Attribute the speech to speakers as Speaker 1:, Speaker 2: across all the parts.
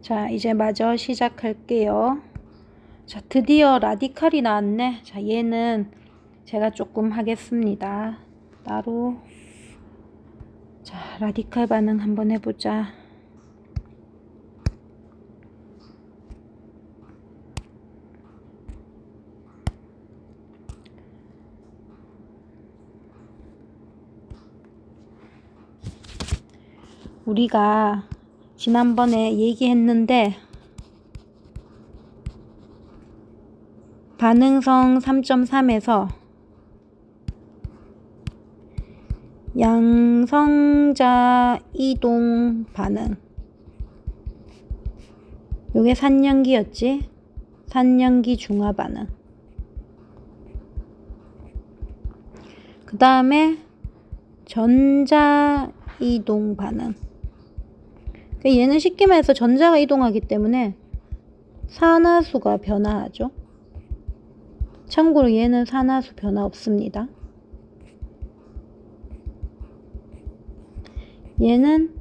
Speaker 1: 자, 이제 마저 시작할게요. 자, 드디어 라디칼이 나왔네. 자, 얘는 제가 조금 하겠습니다. 따로. 자, 라디칼 반응 한번 해보자. 우리가 지난번에 얘기했는데 반응성 3.3에서 양성자 이동 반응, 요게 산연기였지? 산연기 중화 반응. 그 다음에 전자 이동 반응. 얘는 쉽게 말해서 전자가 이동하기 때문에 산화수가 변화하죠. 참고로 얘는 산화수 변화 없습니다. 얘는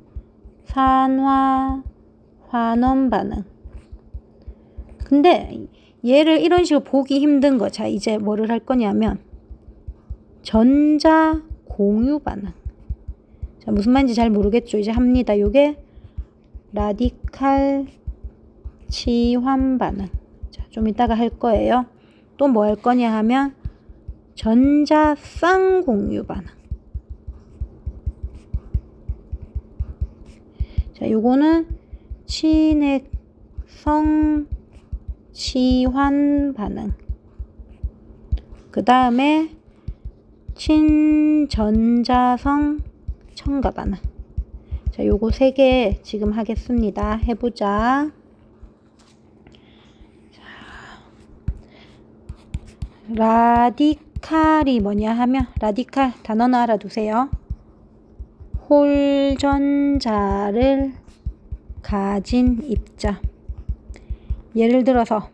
Speaker 1: 산화 환원 반응. 근데 얘를 이런 식으로 보기 힘든 거. 자, 이제 뭐를 할 거냐면 전자 공유 반응. 자, 무슨 말인지 잘 모르겠죠. 이제 합니다. 요게 라디칼 치환 반응. 자, 좀 이따가 할 거예요. 또 뭐 할 거냐 하면 전자 쌍공유 반응. 자, 요거는 친핵성 치환 반응. 그 다음에 친전자성 첨가 반응. 자, 요거 3개 지금 하겠습니다. 해보자. 자, 라디칼이 뭐냐 하면, 라디칼 단어는 알아두세요. 홀전자를 가진 입자. 예를 들어서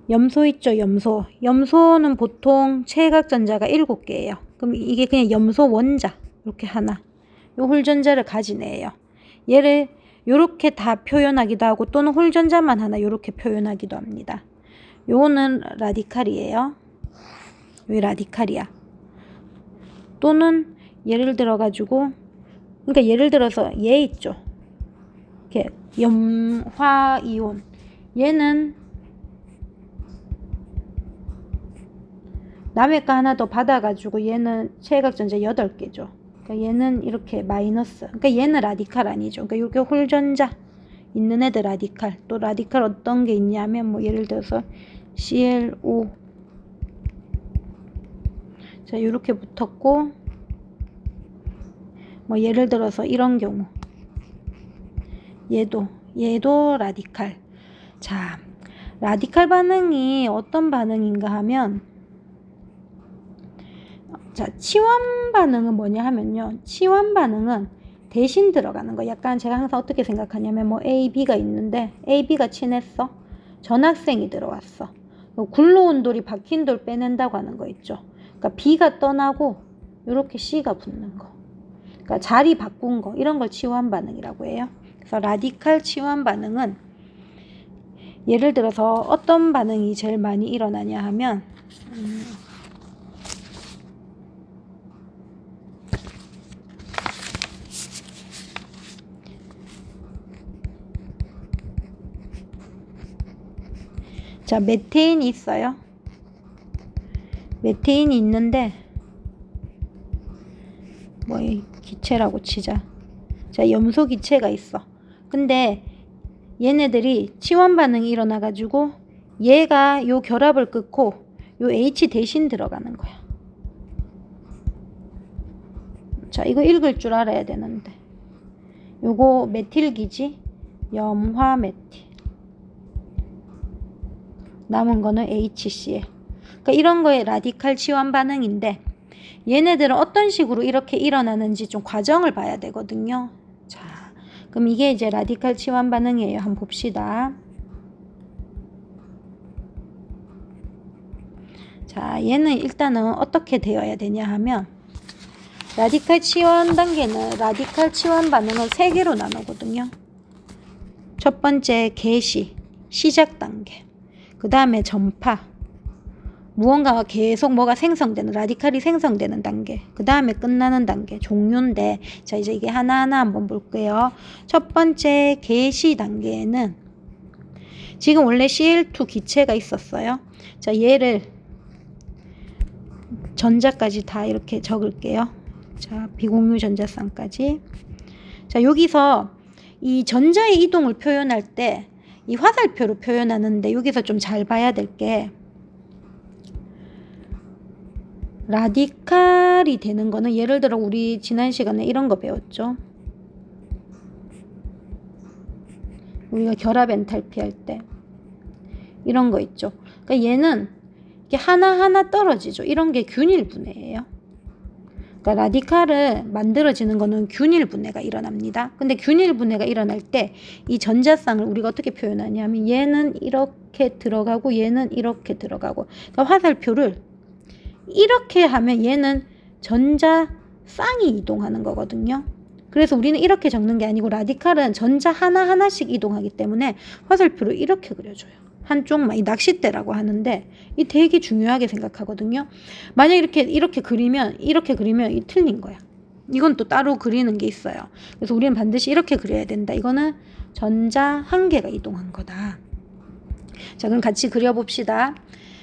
Speaker 1: 염소 있죠, 염소. 염소는 보통 체각전자가 7개예요. 그럼 이게 그냥 염소 원자 이렇게 하나. 요 홀전자를 가진 애예요. 얘를 요렇게 다 표현하기도 하고 또는 홀전자만 하나 요렇게 표현하기도 합니다. 요거는 라디칼이에요. 여기 라디칼이야. 또는 예를 들어 가지고, 그러니까 예를 들어서 얘 있죠. 이렇게 염화이온. 얘는 남의 거 하나 더 받아가지고 얘는 체각전자 8개죠. 그러니까 얘는 이렇게 마이너스. 그러니까 얘는 라디칼 아니죠. 그러니까 이렇게 홀전자 있는 애들 라디칼. 또 라디칼 어떤 게 있냐면 뭐 예를 들어서 ClO. 자, 이렇게 붙었고 뭐 예를 들어서 이런 경우 얘도 라디칼. 자, 라디칼 반응이 어떤 반응인가 하면, 자, 치환 반응은 뭐냐 하면요. 치환 반응은 대신 들어가는 거. 약간 제가 항상 어떻게 생각하냐면 뭐 A, B가 있는데 A, B가 친했어. 전학생이 들어왔어. 굴러온 돌이 박힌 돌 빼낸다고 하는 거 있죠. 그러니까 B가 떠나고 이렇게 C가 붙는 거. 그러니까 자리 바꾼 거. 이런 걸 치환 반응이라고 해요. 그래서 라디칼 치환 반응은 예를 들어서 어떤 반응이 제일 많이 일어나냐 하면 자, 메테인이 있어요. 메테인이 있는데 뭐 기체라고 치자. 자, 염소 기체가 있어. 근데 얘네들이 치환 반응이 일어나 가지고 얘가 요 결합을 끊고 요 H 대신 들어가는 거야. 자, 이거 읽을 줄 알아야 되는데. 요거 메틸기지? 염화 메틸. 남은 거는 HCl. 그러니까 이런 거에 라디칼 치환 반응인데 얘네들은 어떤 식으로 이렇게 일어나는지 좀 과정을 봐야 되거든요. 자, 그럼 이게 이제 라디칼 치환 반응이에요. 한번 봅시다. 자, 얘는 일단은 어떻게 되어야 되냐 하면, 라디칼 치환 단계는 라디칼 치환 반응은 3개로 나누거든요. 첫 번째 개시, 시작 단계. 그 다음에 전파, 무언가가 계속 뭐가 생성되는, 라디칼이 생성되는 단계. 그 다음에 끝나는 단계, 종료인데, 자, 이제 이게 하나하나 한번 볼게요. 첫 번째 개시 단계에는 지금 원래 Cl2 기체가 있었어요. 자, 얘를 전자까지 다 이렇게 적을게요. 자, 비공유 전자쌍까지. 자, 여기서 이 전자의 이동을 표현할 때 이 화살표로 표현하는데 여기서 좀 잘 봐야 될 게 라디칼이 되는 거는 예를 들어 우리 지난 시간에 이런 거 배웠죠. 우리가 결합 엔탈피 할 때 이런 거 있죠. 그러니까 얘는 이게 하나하나 떨어지죠. 이런 게 균일 분해예요. 그러니까 라디칼을 만들어지는 거는 균일 분해가 일어납니다. 근데 균일 분해가 일어날 때 이 전자쌍을 우리가 어떻게 표현하냐면 얘는 이렇게 들어가고 얘는 이렇게 들어가고, 그러니까 화살표를 이렇게 하면 얘는 전자쌍이 이동하는 거거든요. 그래서 우리는 이렇게 적는 게 아니고 라디칼은 전자 하나하나씩 이동하기 때문에 화살표를 이렇게 그려줘요. 한쪽만, 이 낚싯대라고 하는데 이 되게 중요하게 생각하거든요. 만약 이렇게 그리면 이 틀린 거야. 이건 또 따로 그리는 게 있어요. 그래서 우리는 반드시 이렇게 그려야 된다. 이거는 전자 한 개가 이동한 거다. 자, 그럼 같이 그려봅시다.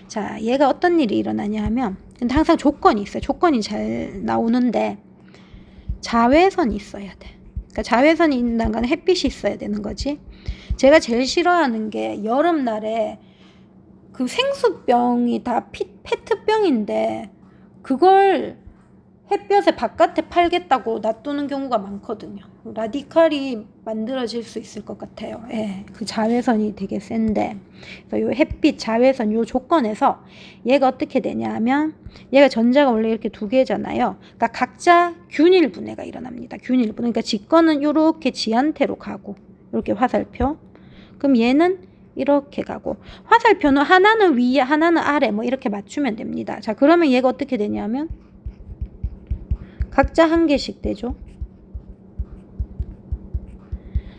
Speaker 1: 자, 얘가 어떤 일이 일어나냐 하면, 근데 항상 조건이 있어요. 조건이 잘 나오는데 자외선이 있어야 돼. 그러니까 자외선이 있는 건 햇빛이 있어야 되는 거지. 제가 제일 싫어하는 게 여름날에 그 생수병이 다 페트병인데 그걸 햇볕에 바깥에 팔겠다고 놔두는 경우가 많거든요. 라디칼이 만들어질 수 있을 것 같아요. 예, 그 자외선이 되게 센데, 그래서 요 햇빛, 자외선 요 조건에서 얘가 어떻게 되냐 하면, 얘가 전자가 원래 이렇게 2개잖아요. 그러니까 각자 균일 분해가 일어납니다. 균일 분해. 그러니까 직권은 요렇게 지한테로 가고, 이렇게 화살표. 그럼 얘는 이렇게 가고, 화살표는 하나는 위에 하나는 아래 뭐 이렇게 맞추면 됩니다. 자, 그러면 얘가 어떻게 되냐면 각자 한 개씩 되죠.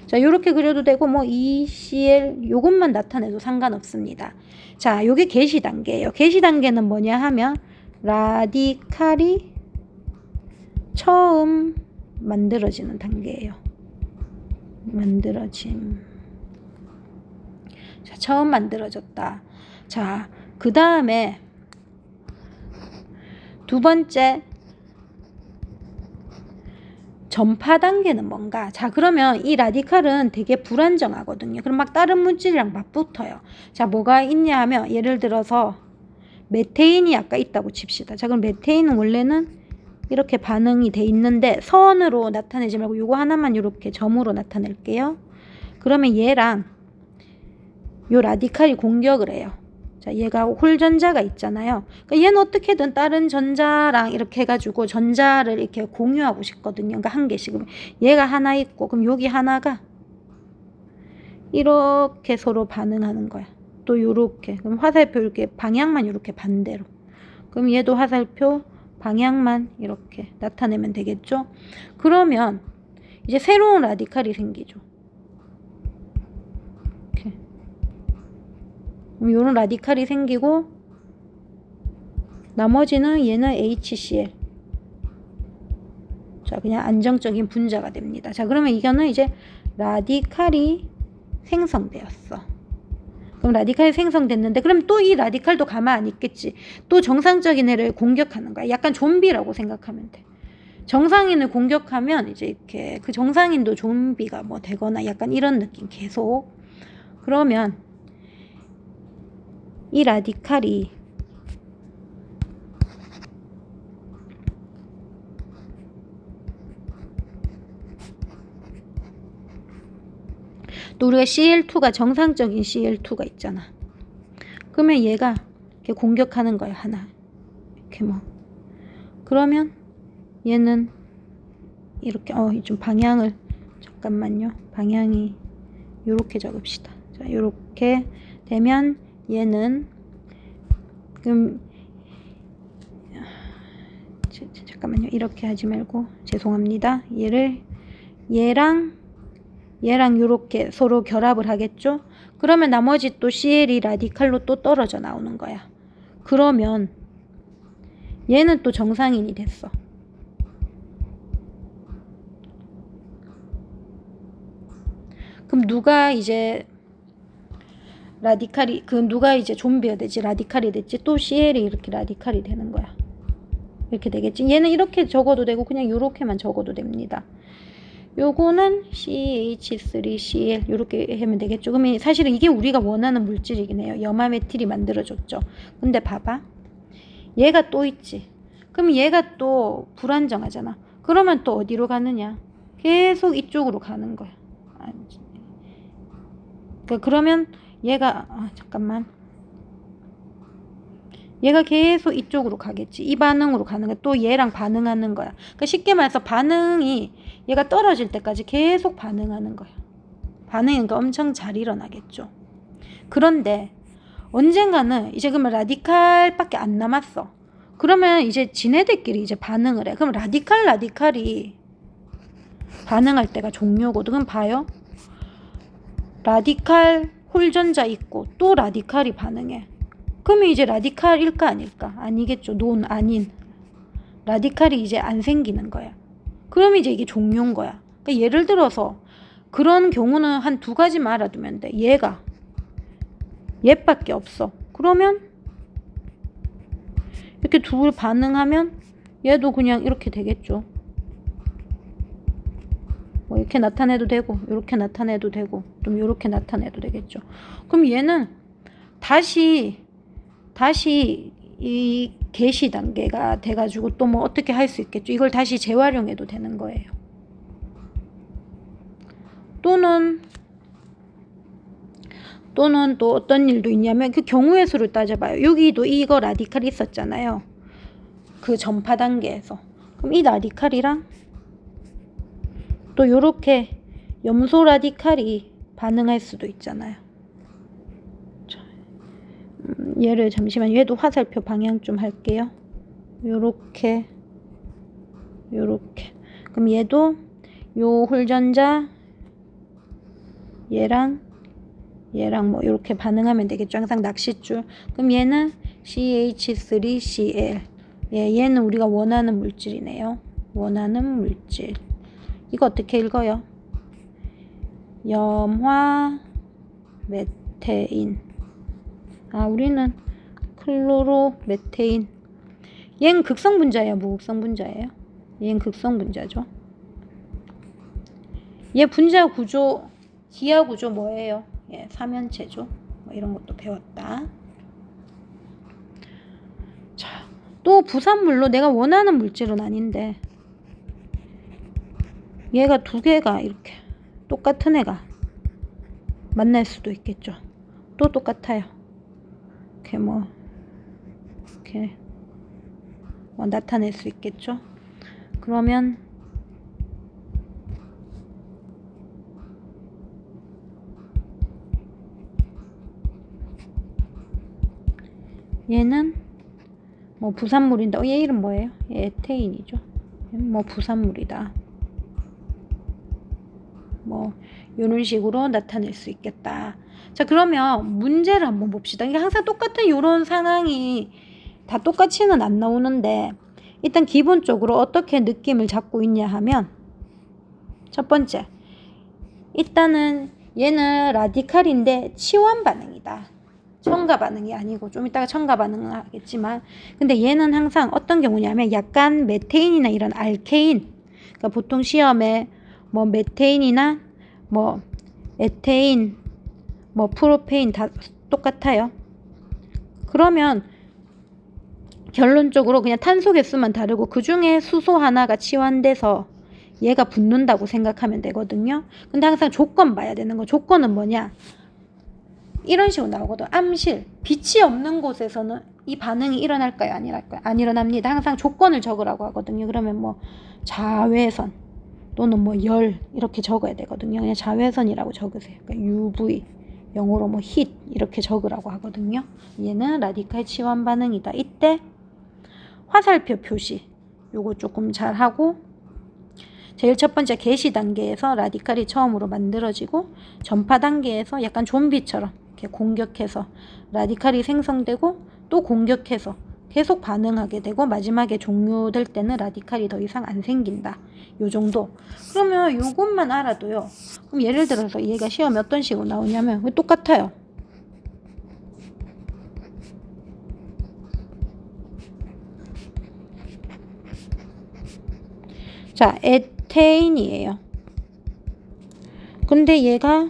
Speaker 1: 자, 요렇게 그려도 되고 뭐 ECl 요것만 나타내도 상관없습니다. 자, 요게 개시 단계예요. 개시 단계는 뭐냐 하면 라디칼이 처음 만들어지는 단계예요. 만들어짐. 자, 처음 만들어졌다. 자, 그 다음에 두 번째 전파 단계는 뭔가? 자, 그러면 이 라디칼은 되게 불안정하거든요. 그럼 막 다른 물질이랑 맞붙어요. 자, 뭐가 있냐 하면 예를 들어서 메테인이 아까 있다고 칩시다. 자, 그럼 메테인은 원래는 이렇게 반응이 돼 있는데 선으로 나타내지 말고 요거 하나만 이렇게 점으로 나타낼게요. 그러면 얘랑 요 라디칼이 공격을 해요. 자, 얘가 홀전자가 있잖아요. 그러니까 얘는 어떻게든 다른 전자랑 이렇게 해가지고 전자를 이렇게 공유하고 싶거든요. 그러니까 한 개씩. 얘가 하나 있고, 그럼 여기 하나가 이렇게 서로 반응하는 거야. 또 요렇게. 그럼 화살표 이렇게 방향만 이렇게 반대로. 그럼 얘도 화살표 방향만 이렇게 나타내면 되겠죠? 그러면 이제 새로운 라디칼이 생기죠. 요런 라디칼이 생기고 나머지는 얘는 HCl. 자, 그냥 안정적인 분자가 됩니다. 자, 그러면 이거는 이제 라디칼이 생성되었어. 그럼 라디칼이 생성됐는데 그럼 또 이 라디칼도 가만 안 있겠지. 또 정상적인 애를 공격하는 거야. 약간 좀비라고 생각하면 돼. 정상인을 공격하면 이제 이렇게 그 정상인도 좀비가 뭐 되거나 약간 이런 느낌 계속. 그러면 이 라디칼이 또 우리가 Cl2가 정상적인 Cl2가 있잖아. 그러면 얘가 이렇게 공격하는 거야, 하나. 이렇게 뭐. 그러면 얘는 이렇게 좀 방향을 잠깐만요. 방향이 요렇게 적읍시다. 자, 요렇게 되면 얘는 그럼 잠깐만요. 이렇게 하지 말고 죄송합니다. 얘랑 이렇게 서로 결합을 하겠죠. 그러면 나머지 또 CL이 라디칼로 또 떨어져 나오는 거야. 그러면 얘는 또 정상인이 됐어. 그럼 누가 이제 누가 이제 좀비가 되지, 라디칼이 됐지, 또 CL이 이렇게 라디칼이 되는 거야. 이렇게 되겠지. 얘는 이렇게 적어도 되고 그냥 이렇게만 적어도 됩니다. 요거는 CH3Cl 이렇게 하면 되겠죠. 그러면 사실은 이게 우리가 원하는 물질이긴 해요. 염화메틸이 만들어졌죠. 근데 봐봐. 얘가 또 있지. 그럼 얘가 또 불안정하잖아. 그러면 또 어디로 가느냐? 계속 이쪽으로 가는 거야. 그러면 얘가 잠깐만. 얘가 계속 이쪽으로 가겠지. 이 반응으로 가는 거야. 또 얘랑 반응하는 거야. 그러니까 쉽게 말해서 반응이 얘가 떨어질 때까지 계속 반응하는 거야. 반응이 그러니까 엄청 잘 일어나겠죠. 그런데 언젠가는 이제 그러면 라디칼밖에 안 남았어. 그러면 이제 지네들끼리 이제 반응을 해. 그럼 라디칼이 반응할 때가 종료거든. 그럼 봐요. 라디칼 홀전자 있고 또 라디칼이 반응해. 그러면 이제 라디칼일까 아닐까? 아니겠죠. 아닌. 라디칼이 이제 안 생기는 거야. 그러면 이제 이게 종료인 거야. 그러니까 예를 들어서 그런 경우는 한 두 가지만 알아두면 돼. 얘밖에 없어. 그러면 이렇게 둘 반응하면 얘도 그냥 이렇게 되겠죠. 뭐 이렇게 나타내도 되고 이렇게 나타내도 되고 좀 이렇게 나타내도 되겠죠. 그럼 얘는 다시 이 개시 단계가 돼가지고 또 뭐 어떻게 할 수 있겠죠. 이걸 다시 재활용해도 되는 거예요. 또는 또 어떤 일도 있냐면 그 경우의 수를 따져봐요. 여기도 이거 라디칼이 있었잖아요. 그 전파 단계에서. 그럼 이 라디칼이랑 또 요렇게 염소 라디칼이 반응할 수도 있잖아요. 얘를 잠시만, 얘도 화살표 방향 좀 할게요. 요렇게 그럼 얘도 요 홀전자 얘랑 뭐 이렇게 반응하면 되겠죠. 항상 낚싯줄. 그럼 얘는 CH3Cl. 얘는 우리가 원하는 물질이네요. 원하는 물질. 이거 어떻게 읽어요? 염화 메테인. 우리는 클로로메테인. 얘는 극성분자예요, 무극성 분자예요? 얘는 극성 분자죠. 얘 분자 구조, 기하 구조 뭐예요? 삼연체죠. 뭐 이런 것도 배웠다. 자, 또 부산물로 내가 원하는 물질은 아닌데 얘가 두 개가 이렇게 똑같은 애가 만날 수도 있겠죠. 또 똑같아요. 이렇게 나타낼 수 있겠죠. 그러면 얘는 뭐 부산물인데 얘 이름 뭐예요? 얘 에테인이죠. 얘는 뭐 부산물이다. 뭐 이런 식으로 나타낼 수 있겠다. 자, 그러면 문제를 한번 봅시다. 이게 항상 똑같은 이런 상황이 다 똑같이는 안 나오는데 일단 기본적으로 어떻게 느낌을 잡고 있냐 하면 첫 번째, 일단은 얘는 라디칼인데 치환 반응이다. 첨가 반응이 아니고 좀 이따가 첨가 반응을 하겠지만, 근데 얘는 항상 어떤 경우냐면 약간 메테인이나 이런 알케인, 그러니까 보통 시험에 뭐 메테인이나 뭐 에테인, 뭐 프로페인 다 똑같아요. 그러면 결론적으로 그냥 탄소 개수만 다르고 그 중에 수소 하나가 치환돼서 얘가 붙는다고 생각하면 되거든요. 근데 항상 조건 봐야 되는 거. 조건은 뭐냐? 이런 식으로 나오거든. 암실, 빛이 없는 곳에서는 이 반응이 일어날까요? 안 일어날까요? 안 일어납니다. 항상 조건을 적으라고 하거든요. 그러면 뭐 자외선 또는 뭐 열 이렇게 적어야 되거든요. 그냥 자외선이라고 적으세요. 그러니까 UV, 영어로 뭐 heat 이렇게 적으라고 하거든요. 얘는 라디칼 치환 반응이다. 이때 화살표 표시. 요거 조금 잘 하고, 제일 첫 번째 개시 단계에서 라디칼이 처음으로 만들어지고 전파 단계에서 약간 좀비처럼 이렇게 공격해서 라디칼이 생성되고 또 공격해서 계속 반응하게 되고 마지막에 종료될 때는 라디칼이 더 이상 안 생긴다. 요 정도. 그러면 요것만 알아도요. 그럼 예를 들어서 얘가 시험에 어떤 식으로 나오냐면 똑같아요. 자, 에테인이에요. 근데 얘가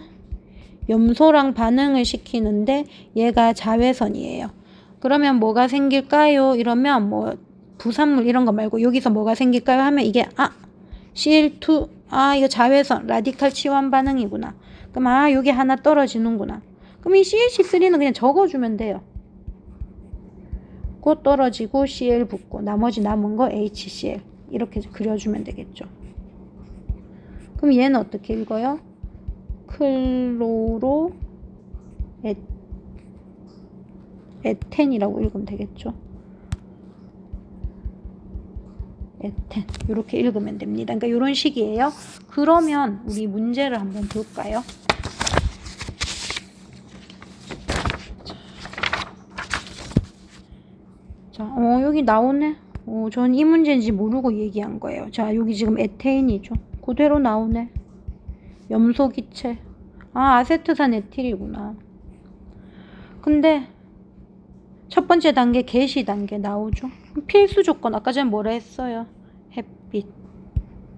Speaker 1: 염소랑 반응을 시키는데 얘가 자외선이에요. 그러면 뭐가 생길까요? 이러면 뭐 부산물 이런 거 말고 여기서 뭐가 생길까요? 하면 이게 CL2 이거 자외선 라디칼 치환 반응이구나. 그럼 여기 하나 떨어지는구나. 그럼 이 CH3는 그냥 적어주면 돼요. 곧 떨어지고 Cl 붙고 나머지 남은 거 HCl 이렇게 그려주면 되겠죠. 그럼 얘는 어떻게 읽어요? 클로로 에텐이라고 읽으면 되겠죠. 에텐 이렇게 읽으면 됩니다. 그러니까 이런 식이에요. 그러면 우리 문제를 한번 볼까요? 자, 여기 나오네. 전 이 문제인지 모르고 얘기한 거예요. 자, 여기 지금 에테인이죠. 그대로 나오네. 염소기체. 아세트산 에틸이구나. 근데 첫 번째 단계 개시 단계 나오죠. 필수 조건 아까 전에 뭐라 했어요? 햇빛,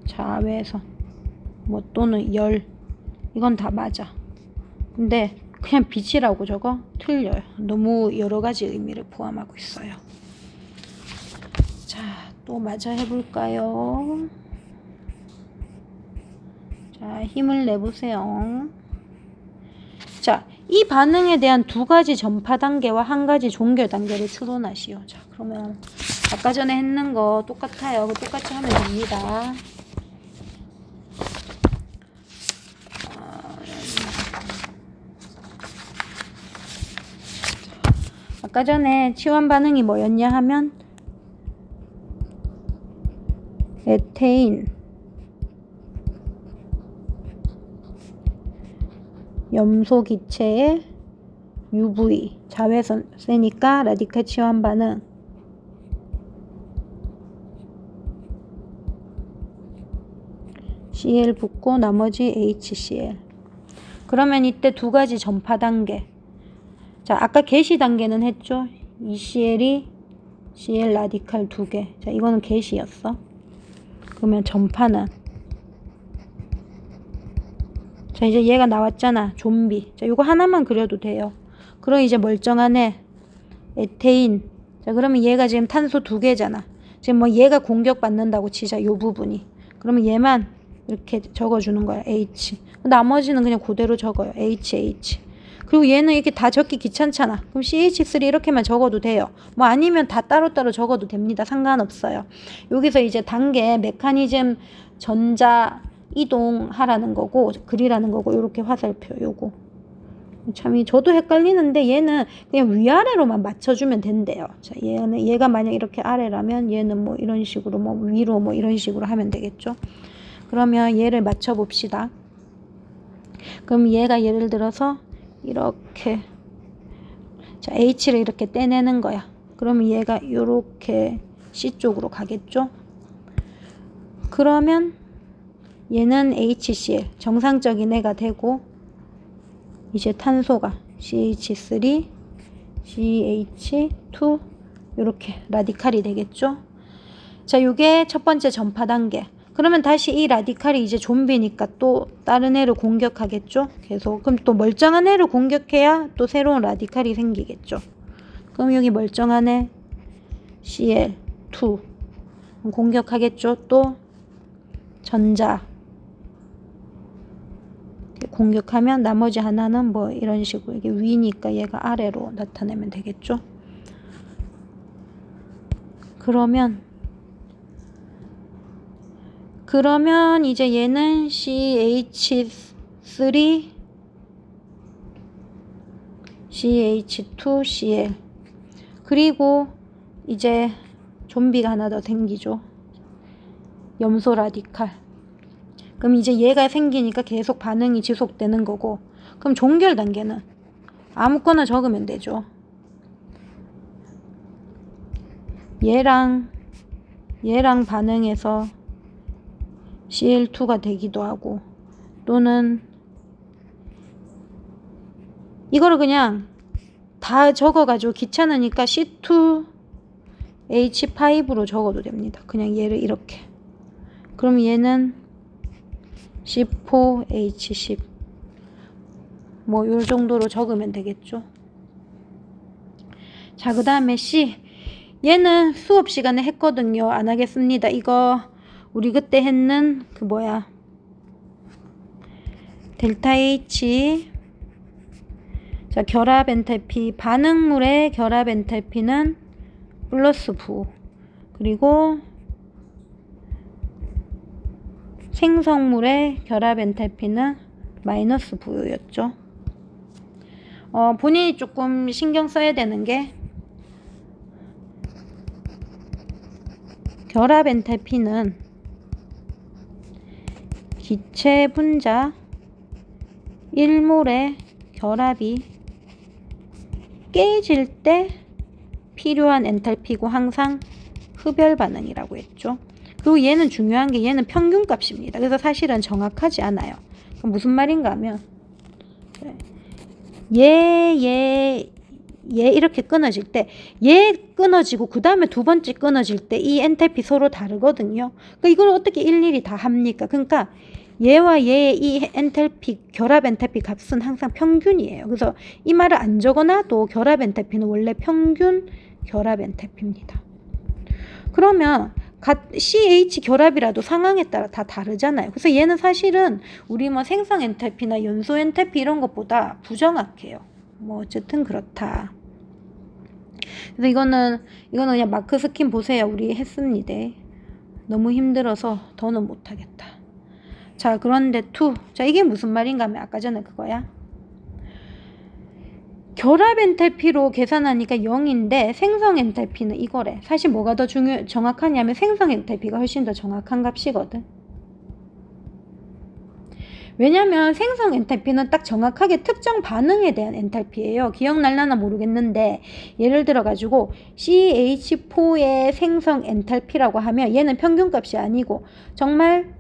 Speaker 1: 자외선, 뭐 또는 열. 이건 다 맞아. 근데 그냥 빛이라고 적어? 틀려요. 너무 여러 가지 의미를 포함하고 있어요. 자, 또 맞아 해볼까요? 자, 힘을 내보세요. 자, 이 반응에 대한 두 가지 전파 단계와 한 가지 종결 단계를 추론하시오. 자, 그러면 아까 전에 했는 거 똑같아요. 똑같이 하면 됩니다. 아까 전에 치환 반응이 뭐였냐 하면 에테인, 염소 기체의 UV, 자외선 세니까 라디칼 치환 반응. CL 붙고 나머지 HCl. 그러면 이때 두 가지 전파 단계. 자, 아까 개시 단계는 했죠. ECL이 CL 라디칼 2개. 자, 이거는 개시였어. 그러면 전파는, 자, 이제 얘가 나왔잖아. 좀비. 자, 이거 하나만 그려도 돼요. 그럼 이제 멀쩡한 애 에테인. 자, 그러면 얘가 지금 탄소 2개잖아. 지금 뭐 얘가 공격받는다고 치자. 요 부분이. 그러면 얘만 이렇게 적어주는 거야. H. 나머지는 그냥 그대로 적어요. HH. 그리고 얘는 이렇게 다 적기 귀찮잖아. 그럼 CH3 이렇게만 적어도 돼요. 뭐 아니면 다 따로따로 적어도 됩니다. 상관없어요. 여기서 이제 단계 메커니즘 전자 이동하라는 거고 그리라는 거고 이렇게 화살표 요거. 참 저도 헷갈리는데 얘는 그냥 위아래로만 맞춰주면 된대요. 자, 얘가 만약 이렇게 아래라면 얘는 뭐 이런 식으로 뭐 위로 뭐 이런 식으로 하면 되겠죠. 그러면 얘를 맞춰 봅시다. 그럼 얘가 예를 들어서 이렇게, 자, H를 이렇게 떼내는 거야. 그러면 얘가 이렇게 C 쪽으로 가겠죠. 그러면 얘는 HCl 정상적인 애가 되고 이제 탄소가 CH3, CH2 이렇게 라디칼이 되겠죠. 자, 요게 첫 번째 전파 단계. 그러면 다시 이 라디칼이 이제 좀비니까 또 다른 애를 공격하겠죠. 계속. 그럼 또 멀쩡한 애를 공격해야 또 새로운 라디칼이 생기겠죠. 그럼 여기 멀쩡한 애 CL2 공격하겠죠. 또 전자 공격하면 나머지 하나는 뭐 이런 식으로 이게 위니까 얘가 아래로 나타내면 되겠죠. 그러면 이제 얘는 CH3, CH2, Cl. 그리고 이제 좀비가 하나 더 생기죠. 염소 라디칼. 그럼 이제 얘가 생기니까 계속 반응이 지속되는 거고, 그럼 종결 단계는 아무거나 적으면 되죠. 얘랑 반응해서 Cl2가 되기도 하고, 또는 이거를 그냥 다 적어가지고 귀찮으니까 C2H5로 적어도 됩니다. 그냥 얘를 이렇게. 그럼 얘는 C4H10 뭐 요 정도로 적으면 되겠죠. 자, 그 다음에 C. 얘는 수업 시간에 했거든요. 안 하겠습니다. 이거 우리 그때 했는 그 뭐야, 델타 H. 자, 결합 엔탈피, 반응물의 결합 엔탈피는 플러스 부, 그리고 생성물의 결합 엔탈피는 마이너스 부였죠. 본인이 조금 신경 써야 되는 게, 결합 엔탈피는 기체 분자 1몰의 결합이 깨질 때 필요한 엔탈피고 항상 흡열 반응이라고 했죠. 그리고 얘는 중요한 게 얘는 평균 값입니다. 그래서 사실은 정확하지 않아요. 그럼 무슨 말인가 하면 얘 이렇게 끊어질 때, 얘 끊어지고 그 다음에 두 번째 끊어질 때 이 엔탈피 서로 다르거든요. 그러니까 이걸 어떻게 일일이 다 합니까? 그러니까 얘와 얘의 이 엔탈피, 결합 엔탈피 값은 항상 평균이에요. 그래서 이 말을 안 적어놔도 결합 엔탈피는 원래 평균 결합 엔탈피입니다. 그러면 CH 결합이라도 상황에 따라 다 다르잖아요. 그래서 얘는 사실은 우리 뭐 생성 엔탈피나 연소 엔탈피 이런 것보다 부정확해요. 뭐 어쨌든 그렇다. 그래서 이거는 그냥 마크 스킨 보세요. 우리 했습니다. 너무 힘들어서 더는 못하겠다. 자, 그런데 2. 자, 이게 무슨 말인가 하면 아까 전에 그거야. 결합 엔탈피로 계산하니까 0인데 생성 엔탈피는 이거래. 사실 뭐가 더 정확하냐면 생성 엔탈피가 훨씬 더 정확한 값이거든. 왜냐면 생성 엔탈피는 딱 정확하게 특정 반응에 대한 엔탈피예요. 기억날라나 모르겠는데 예를 들어 가지고 CH4의 생성 엔탈피라고 하면 얘는 평균값이 아니고 정말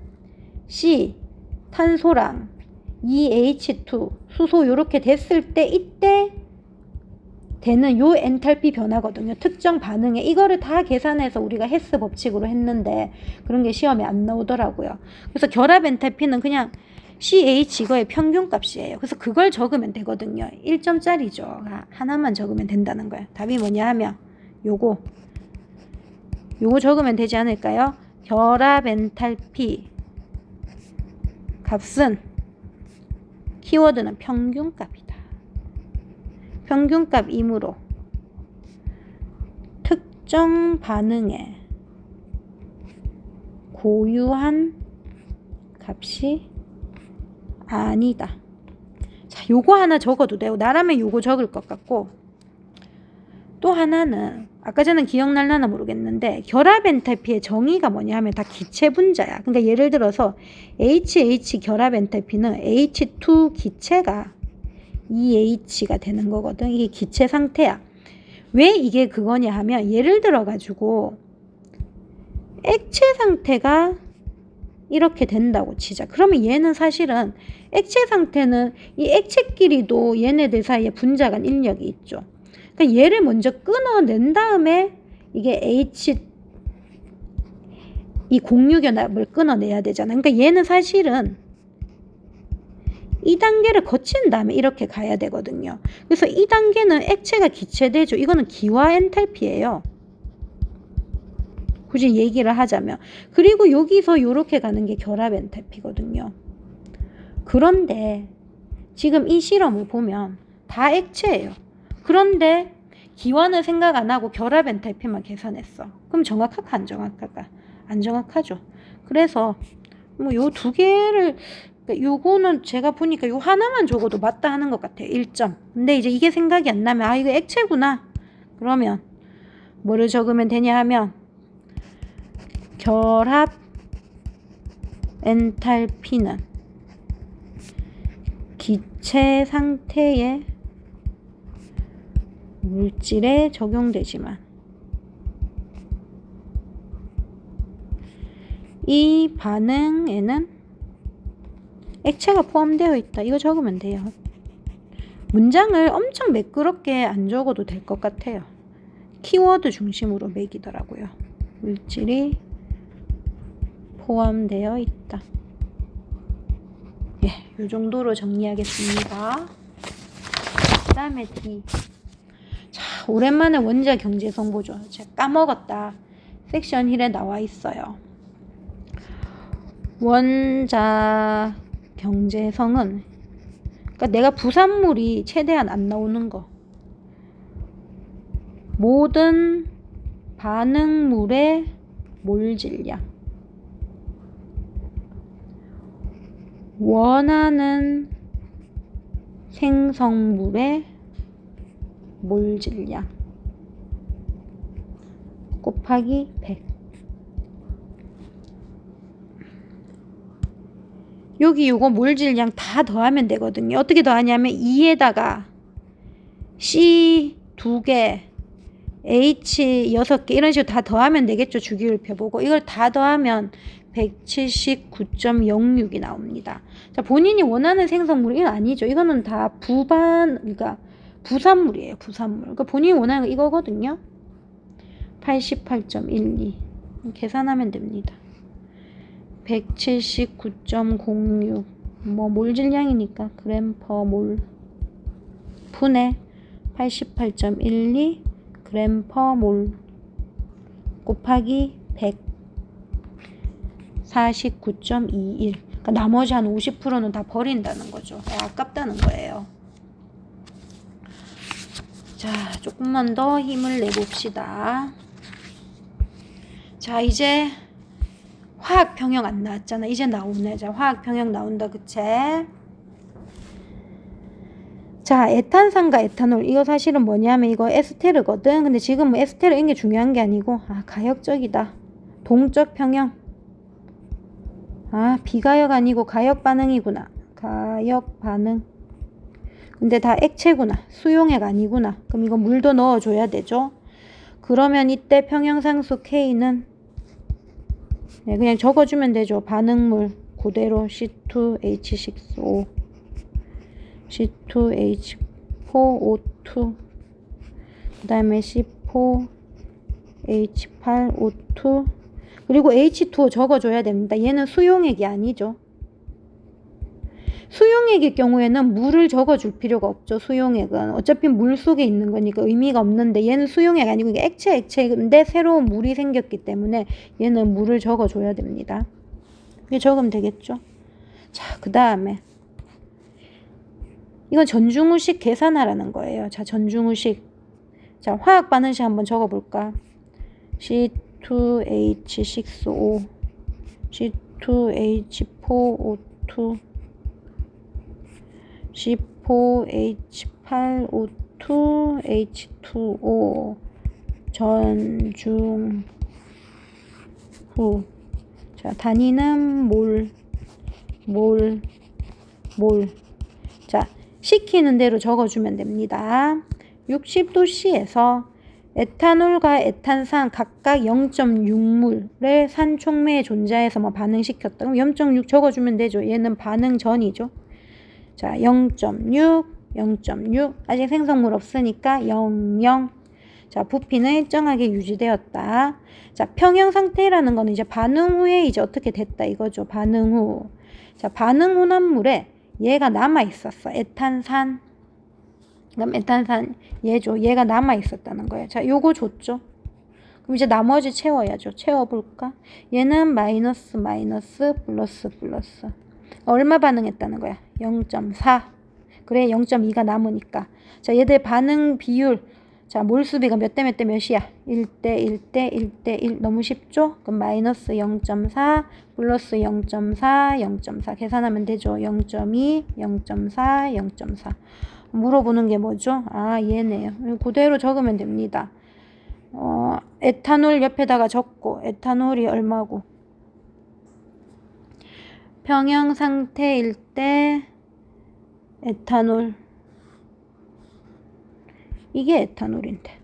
Speaker 1: C, 탄소랑 EH2, 수소 요렇게 됐을 때 이때 되는 요 엔탈피 변화거든요. 특정 반응에. 이거를 다 계산해서 우리가 헤스 법칙으로 했는데 그런 게 시험에 안 나오더라고요. 그래서 결합 엔탈피는 그냥 CH 이거의 평균값이에요. 그래서 그걸 적으면 되거든요. 1점짜리죠. 하나만 적으면 된다는 거예요. 답이 뭐냐 하면 요거 적으면 되지 않을까요? 결합 엔탈피 값은 키워드는 평균값이다. 평균값이므로 특정 반응에 고유한 값이 아니다. 자, 요거 하나 적어도 돼요. 나라면 요거 적을 것 같고, 또 하나는 아까 전에 기억날려나 모르겠는데 결합 엔탈피의 정의가 뭐냐 하면 다 기체 분자야. 그러니까 예를 들어서 HH 결합 엔탈피는 H2 기체가 EH가 되는 거거든. 이게 기체 상태야. 왜 이게 그거냐 하면 예를 들어 가지고 액체 상태가 이렇게 된다고 치자. 그러면 얘는 사실은 액체 상태는 이 액체끼리도 얘네들 사이에 분자 간 인력이 있죠. 그러니까 얘를 먼저 끊어낸 다음에 이게 이 공유결합을 끊어내야 되잖아. 그러니까 얘는 사실은 이 단계를 거친 다음에 이렇게 가야 되거든요. 그래서 이 단계는 액체가 기체되죠. 이거는 기화 엔탈피예요. 굳이 얘기를 하자면. 그리고 여기서 이렇게 가는 게 결합 엔탈피거든요. 그런데 지금 이 실험을 보면 다 액체예요. 그런데 기화는 생각 안 하고 결합 엔탈피만 계산했어. 그럼 정확할까 안 정확할까? 안 정확하죠. 그래서 뭐 요 두 개를, 요거는 제가 보니까 요 하나만 적어도 맞다 하는 것 같아요. 1점. 근데 이제 이게 생각이 안 나면 이거 액체구나. 그러면 뭐를 적으면 되냐 하면 결합 엔탈피는 기체 상태의 물질에 적용되지만 이 반응에는 액체가 포함되어 있다. 이거 적으면 돼요. 문장을 엄청 매끄럽게 안 적어도 될 것 같아요. 키워드 중심으로 매기더라고요. 물질이 포함되어 있다. 예, 이 정도로 정리하겠습니다. 그 다음에 D. 자, 오랜만에 원자 경제성 보죠. 제가 까먹었다. 섹션 1에 나와 있어요. 원자 경제성은 그러니까 내가 부산물이 최대한 안 나오는 거. 모든 반응물의 몰 질량. 원하는 생성물의 몰 질량 곱하기 100. 여기 요거 몰 질량 다 더하면 되거든요. 어떻게 더하냐면 2에다가 C 2개, H 6개 이런 식으로 다 더하면 되겠죠. 주기율표 보고. 이걸 다 더하면 179.06이 나옵니다. 자, 본인이 원하는 생성물 이건 아니죠. 이거는 다 그러니까 부산물이에요. 부산물. 그러니까 본인이 원하는 거 이거거든요. 88.12 계산하면 됩니다. 179.06 뭐 몰 질량이니까 그램 퍼 몰 분의 88.12 그램 퍼 몰 곱하기 100 49.21. 그러니까 나머지 한 50%는 다 버린다는 거죠. 아깝다는 거예요. 자, 조금만 더 힘을 내봅시다. 자, 이제 화학 평형 안 나왔잖아. 이제 나오네. 자, 화학 평형 나온다. 그치? 자, 에탄산과 에탄올. 이거 사실은 뭐냐면 이거 에스테르거든. 근데 지금 뭐 에스테르인 게 중요한 게 아니고 가역적이다. 동적 평형. 비가역 아니고 가역 반응이구나. 가역 반응. 근데 다 액체구나. 수용액 아니구나. 그럼 이거 물도 넣어줘야 되죠. 그러면 이때 평형상수 K는 그냥 적어주면 되죠. 반응물 그대로 C2H6O C2H4O2 그 다음에 C4H8O2 그리고 H2O 적어줘야 됩니다. 얘는 수용액이 아니죠. 수용액일 경우에는 물을 적어줄 필요가 없죠. 수용액은 어차피 물 속에 있는 거니까 의미가 없는데 얘는 수용액 아니고 이게 액체인데 새로운 물이 생겼기 때문에 얘는 물을 적어줘야 됩니다. 이게 적으면 되겠죠. 자, 그 다음에 이건 전중후식 계산하라는 거예요. 자, 전중후식. 자, 화학 반응식 한번 적어볼까? C2H6O C2H4O2 C4H8O2 H2O 전중후. 자, 단위는 몰. 자, 시키는 대로 적어주면 됩니다. 60도씨에서 에탄올과 에탄산 각각 0.6몰의 산촉매에 존재해서 뭐 반응시켰다. 그럼 0.6 적어주면 되죠. 얘는 반응 전이죠. 자, 0.6, 0.6. 아직 생성물 없으니까 0, 자, 부피는 일정하게 유지되었다. 자, 평형 상태라는 거는 이제 반응 후에 이제 어떻게 됐다 이거죠. 반응 후. 자, 반응 혼합물에 얘가 남아 있었어. 에탄산. 그럼 에탄산 얘죠. 얘가 남아 있었다는 거예요. 자, 요거 줬죠. 그럼 이제 나머지 채워야죠. 채워볼까? 얘는 마이너스, 플러스. 얼마 반응했다는 거야? 0.4. 그래, 0.2가 남으니까. 자, 얘들 반응 비율. 자, 몰수비가 몇 대 몇이야? 1대 1. 너무 쉽죠? 그럼 마이너스 0.4, 플러스 0.4. 계산하면 되죠. 0.2, 0.4, 0.4. 물어보는 게 뭐죠? 얘네요. 그대로 적으면 됩니다. 에탄올 옆에다가 적고, 에탄올이 얼마고? 평형 상태일 때 에탄올. 이게 에탄올인데.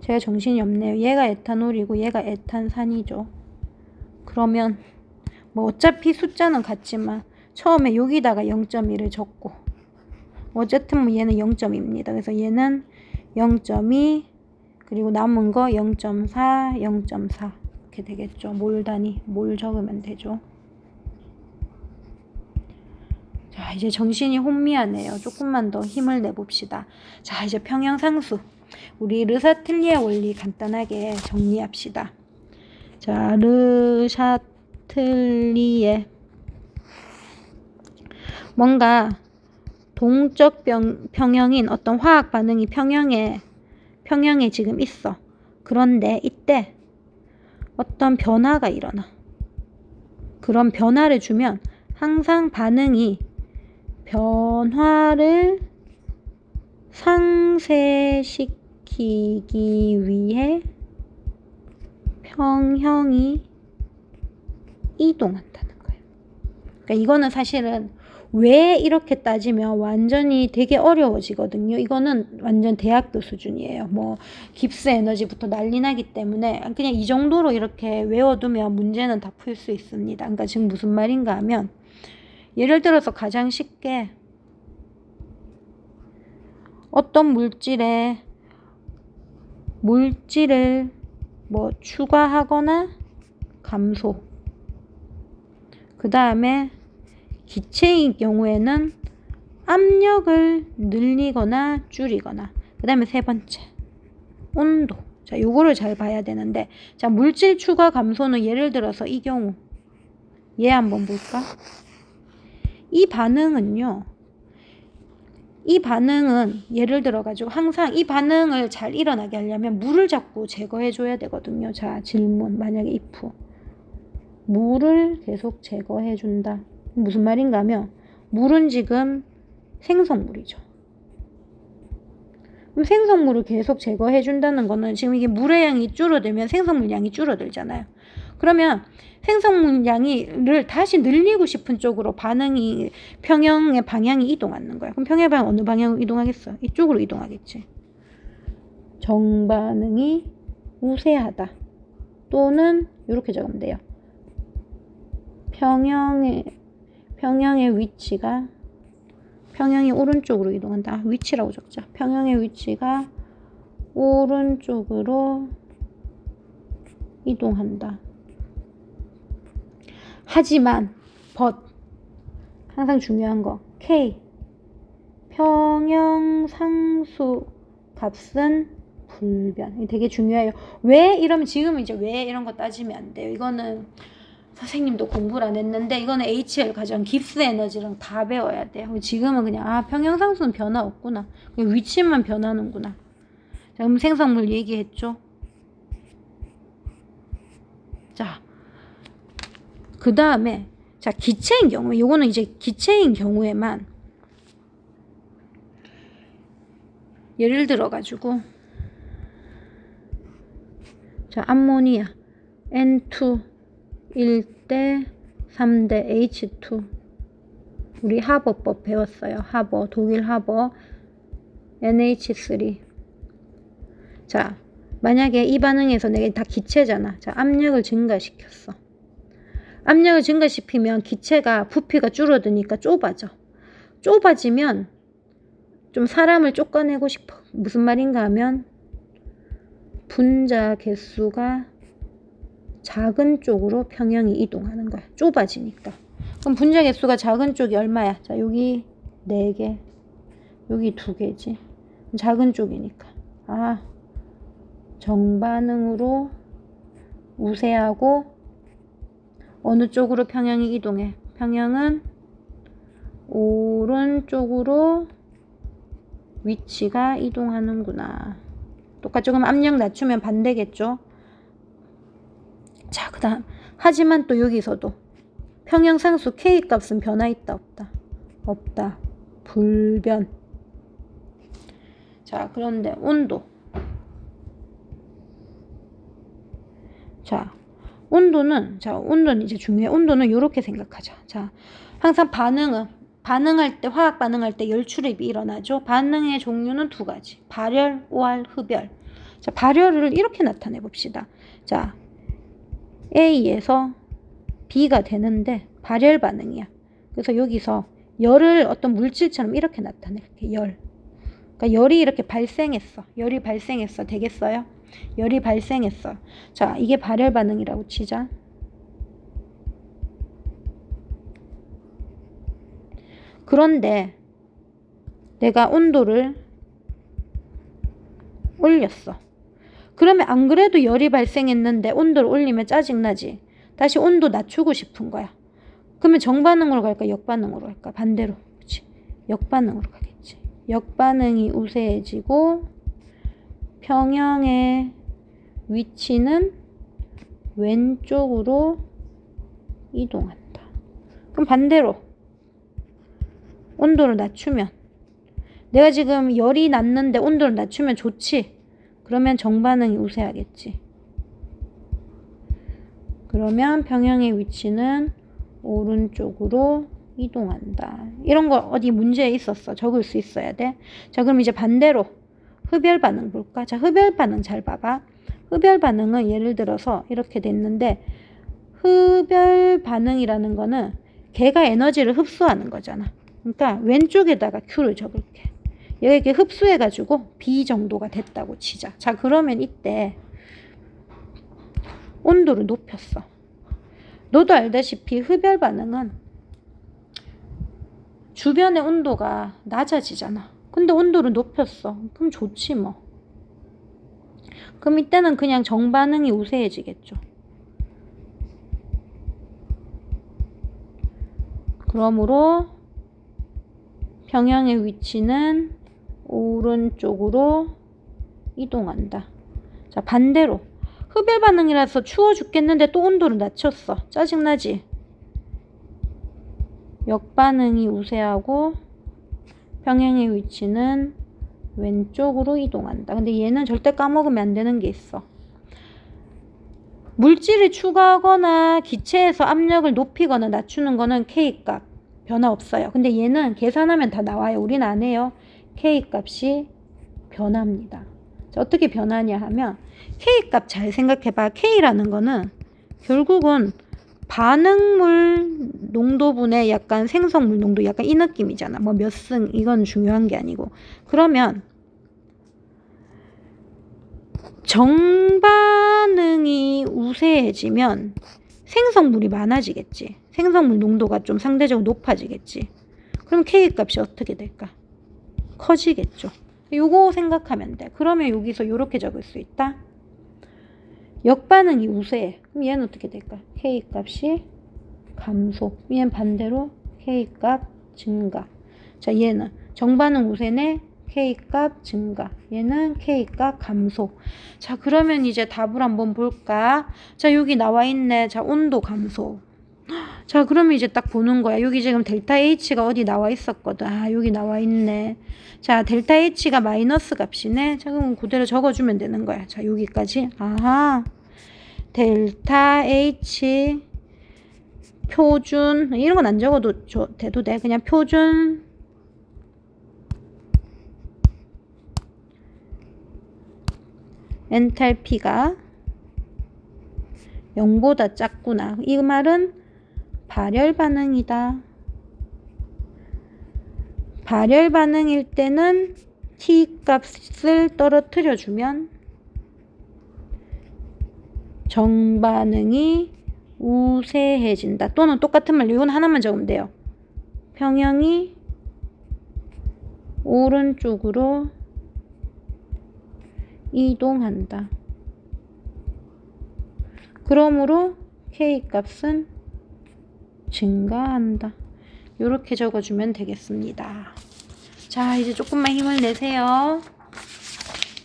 Speaker 1: 제가 정신이 없네요. 얘가 에탄올이고 얘가 에탄산이죠. 그러면 뭐 어차피 숫자는 같지만 처음에 여기다가 0.1을 적고 어쨌든 뭐 얘는 0.2입니다. 그래서 얘는 0.2 그리고 남은 거 0.4, 0.4 이렇게 되겠죠. 몰 단위, 몰 적으면 되죠. 자, 이제 정신이 혼미하네요. 조금만 더 힘을 내봅시다. 자, 이제 평형상수. 우리 르사틀리에 원리 간단하게 정리합시다. 자, 르샤틀리에 뭔가 동적 평형인 어떤 화학 반응이 평형에 지금 있어. 그런데 이때 어떤 변화가 일어나. 그런 변화를 주면 항상 반응이 변화를 상쇄시키기 위해 평형이 이동한다는 거예요. 그러니까 이거는 사실은 왜 이렇게 따지면 완전히 되게 어려워지거든요. 이거는 완전 대학교 수준이에요. 뭐 깁스 에너지부터 난리 나기 때문에 그냥 이 정도로 이렇게 외워두면 문제는 다 풀 수 있습니다. 그러니까 지금 무슨 말인가 하면 예를 들어서 가장 쉽게 어떤 물질을 뭐 추가하거나 감소, 그 다음에 기체의 경우에는 압력을 늘리거나 줄이거나, 그 다음에 세 번째 온도. 자, 요거를 잘 봐야 되는데, 자, 물질 추가 감소는 예를 들어서 이 경우 얘 한번 볼까? 이 반응은 예를 들어 가지고 항상 이 반응을 잘 일어나게 하려면 물을 자꾸 제거해 줘야 되거든요. 자, 질문. 만약에 if 물을 계속 제거해 준다. 무슨 말인가 하면 물은 지금 생성물이죠. 그럼 생성물을 계속 제거해 준다는 거는 지금 이게 물의 양이 줄어들면 생성물 양이 줄어들잖아요. 그러면 생성물 양을 다시 늘리고 싶은 쪽으로 반응이 평형의 방향이 이동하는 거야. 그럼 평형의 방향 어느 방향으로 이동하겠어? 이쪽으로 이동하겠지. 정반응이 우세하다. 또는 이렇게 적으면 돼요. 평형의 위치가 평형이 오른쪽으로 이동한다. 위치라고 적자. 평형의 위치가 오른쪽으로 이동한다. 하지만 항상 중요한 거 K 평형상수 값은 불변. 되게 중요해요. 왜 이러면 지금은 이제 왜 이런 거 따지면 안 돼요. 이거는 선생님도 공부를 안 했는데 이거는 HL 과정 깁스 에너지랑 다 배워야 돼요. 지금은 그냥 평형상수는 변화 없구나. 위치만 변하는구나. 자, 생성물 얘기했죠. 자, 그 다음에 자, 기체인 경우에 요거는 이제 기체인 경우에만 예를 들어 가지고 자, 암모니아 N2 1대 3대 H2 우리 하버법 배웠어요. 독일 하버 NH3. 자, 만약에 이 반응에서 내가 다 기체잖아. 자, 압력을 증가시켰어. 압력을 증가시키면 기체가 부피가 줄어드니까 좁아져. 좁아지면 좀 사람을 쫓아내고 싶어. 무슨 말인가 하면 분자 개수가 작은 쪽으로 평형이 이동하는 거야. 좁아지니까. 그럼 분자 개수가 작은 쪽이 얼마야? 자, 여기 4개, 여기 2개지. 작은 쪽이니까. 정반응으로 우세하고 어느 쪽으로 평형이 이동해? 평형은 오른쪽으로 위치가 이동하는구나. 똑같죠? 그럼 압력 낮추면 반대겠죠? 자, 그 다음 하지만 또 여기서도 평형상수 K 값은 변화 있다 없다? 없다. 불변. 자, 그런데 온도. 자, 온도는, 자, 온도는 이제 중요해. 온도는 이렇게 생각하자. 자, 항상 반응할 때, 화학 반응할 때 열출입이 일어나죠. 반응의 종류는 두 가지. 발열, 오할, 흡열. 자, 발열을 이렇게 나타내 봅시다. 자, A에서 B가 되는데 발열 반응이야. 그래서 여기서 열을 어떤 물질처럼 이렇게 나타낼게. 열. 그러니까 열이 이렇게 발생했어. 열이 발생했어. 되겠어요? 열이 발생했어. 자, 이게 발열 반응이라고 치자. 그런데 내가 온도를 올렸어. 그러면 안 그래도 열이 발생했는데 온도를 올리면 짜증나지. 다시 온도 낮추고 싶은 거야. 그러면 정반응으로 갈까? 역반응으로 갈까? 반대로. 그치? 역반응으로 가겠지. 역반응이 우세해지고 평형의 위치는 왼쪽으로 이동한다. 그럼 반대로 온도를 낮추면, 내가 지금 열이 났는데 온도를 낮추면 좋지. 그러면 정반응이 우세하겠지. 그러면 평형의 위치는 오른쪽으로 이동한다. 이런 거 어디 문제에 있었어. 적을 수 있어야 돼. 자, 그럼 이제 반대로 흡열 반응 볼까? 자, 흡열 반응 잘 봐봐. 흡열 반응은 예를 들어서 이렇게 됐는데, 흡열 반응이라는 거는 걔가 에너지를 흡수하는 거잖아. 그러니까 왼쪽에다가 Q를 적을게. 얘가 이렇게 흡수해가지고 B 정도가 됐다고 치자. 자, 그러면 이때 온도를 높였어. 너도 알다시피 흡열 반응은 주변의 온도가 낮아지잖아. 근데 온도를 높였어. 그럼 좋지 뭐. 그럼 이때는 그냥 정반응이 우세해지겠죠. 그러므로 평형의 위치는 오른쪽으로 이동한다. 자, 반대로 흡열 반응이라서 추워 죽겠는데 또 온도를 낮췄어. 짜증나지? 역반응이 우세하고 평형의 위치는 왼쪽으로 이동한다. 근데 얘는 절대 까먹으면 안 되는 게 있어. 물질을 추가하거나 기체에서 압력을 높이거나 낮추는 거는 K값 변화 없어요. 근데 얘는 계산하면 다 나와요. 우리는 안 해요. K값이 변합니다. 자, 어떻게 변하냐 하면 K값 잘 생각해봐. K라는 거는 결국은 반응물 농도분의 약간 생성물 농도, 약간 이 느낌이잖아. 뭐 몇 승, 이건 중요한 게 아니고. 그러면 정반응이 우세해지면 생성물이 많아지겠지. 생성물 농도가 좀 상대적으로 높아지겠지. 그럼 K값이 어떻게 될까? 커지겠죠. 요거 생각하면 돼. 그러면 여기서 이렇게 적을 수 있다. 역반응이 우세해. 그럼 얘는 어떻게 될까? K값이 감소. 얘는 반대로 K값 증가. 자, 얘는 정반응 우세네. K값 증가. 얘는 K값 감소. 자, 그러면 이제 답을 한번 볼까? 자, 여기 나와 있네. 자, 온도 감소. 자, 그러면 이제 딱 보는 거야. 여기 지금 델타 H가 어디 나와 있었거든. 아, 여기 나와 있네. 자, 델타 H가 마이너스 값이네. 자, 그럼 그대로 적어주면 되는 거야. 자, 여기까지. 아하. 델타 H 표준, 이런 건 안 적어도 돼도 돼. 그냥 표준 엔탈피가 0보다 작구나. 이 말은 발열 반응이다. 발열 반응일 때는 T 값을 떨어뜨려 주면 정반응이 우세해진다. 또는 똑같은 말로 이건 하나만 적으면 돼요. 평형이 오른쪽으로 이동한다. 그러므로 K값은 증가한다. 이렇게 적어주면 되겠습니다. 자, 이제 조금만 힘을 내세요.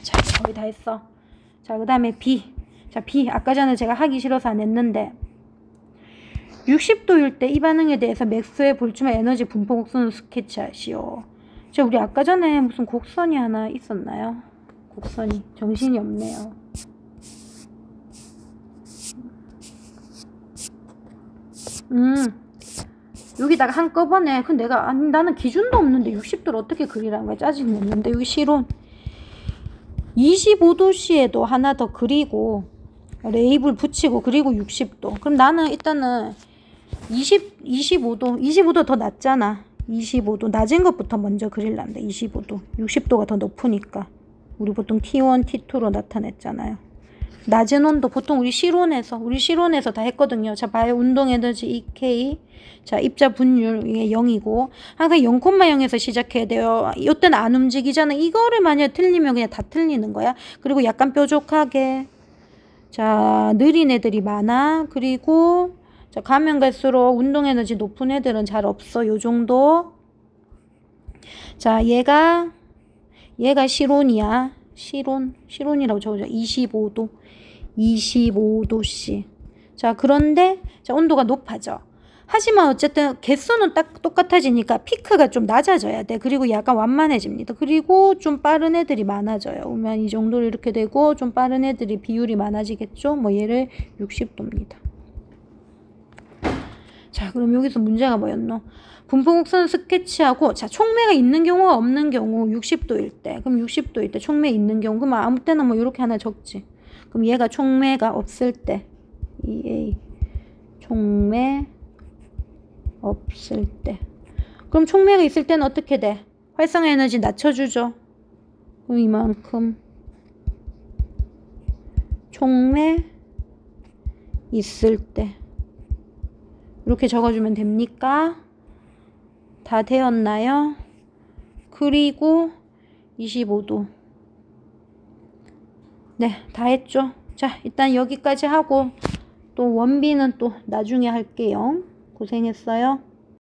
Speaker 1: 자, 거의 다 했어. 자, 그 다음에 B. 자, B. 아까 전에 제가 하기 싫어서 안 했는데 60도일 때 이 반응에 대해서 맥스웰 볼츠만 에너지 분포 곡선을 스케치하시오. 자, 우리 아까 전에 무슨 곡선이 하나 있었나요? 곡선이 정신이 없네요. 여기다가 한꺼번에 내가 아니 나는 기준도 없는데 60도를 어떻게 그리라는 거야. 짜증냈는데 여기 실온 25도씨에도 하나 더 그리고 레이블 붙이고 그리고 60도. 그럼 나는 일단은 25도 더 낮잖아. 25도 낮은 것부터 먼저 그릴란다. 25도 60도가 더 높으니까 우리 보통 T1, T2로 나타냈잖아요. 낮은 온도 보통 우리 실온에서 다 했거든요. 자 봐요. 운동 에너지 EK. 자 입자 분율 이게 0이고 항상 0,0에서 시작해야 돼요. 이때는 안 움직이잖아. 이거를 만약 틀리면 그냥 다 틀리는 거야. 그리고 약간 뾰족하게. 자 느린 애들이 많아. 그리고 자 가면 갈수록 운동 에너지 높은 애들은 잘 없어. 요 정도. 자 얘가 실온이야. 실온이라고 적어줘. 25도씨. 자, 그런데, 자, 온도가 높아져. 하지만 어쨌든 개수는 딱 똑같아지니까 피크가 좀 낮아져야 돼. 그리고 약간 완만해집니다. 그리고 좀 빠른 애들이 많아져요. 그러면 이 정도로 이렇게 되고 좀 빠른 애들이 비율이 많아지겠죠? 뭐 얘를 60도입니다. 자, 그럼 여기서 문제가 뭐였노? 분포곡선 스케치하고 자 총매가 있는 경우와 없는 경우 60도일 때 그럼 60도일 때 총매 있는 경우 그럼 아무 때나 뭐 이렇게 하나 적지. 그럼 얘가 총매가 없을 때 EA 총매 없을 때 그럼 총매가 있을 때는 어떻게 돼? 활성화 에너지 낮춰주죠. 그럼 이만큼 총매 있을 때 이렇게 적어주면 됩니까? 다 되었나요? 그리고 25도. 네, 다 했죠. 자, 일단 여기까지 하고 또 원비는 또 나중에 할게요. 고생했어요.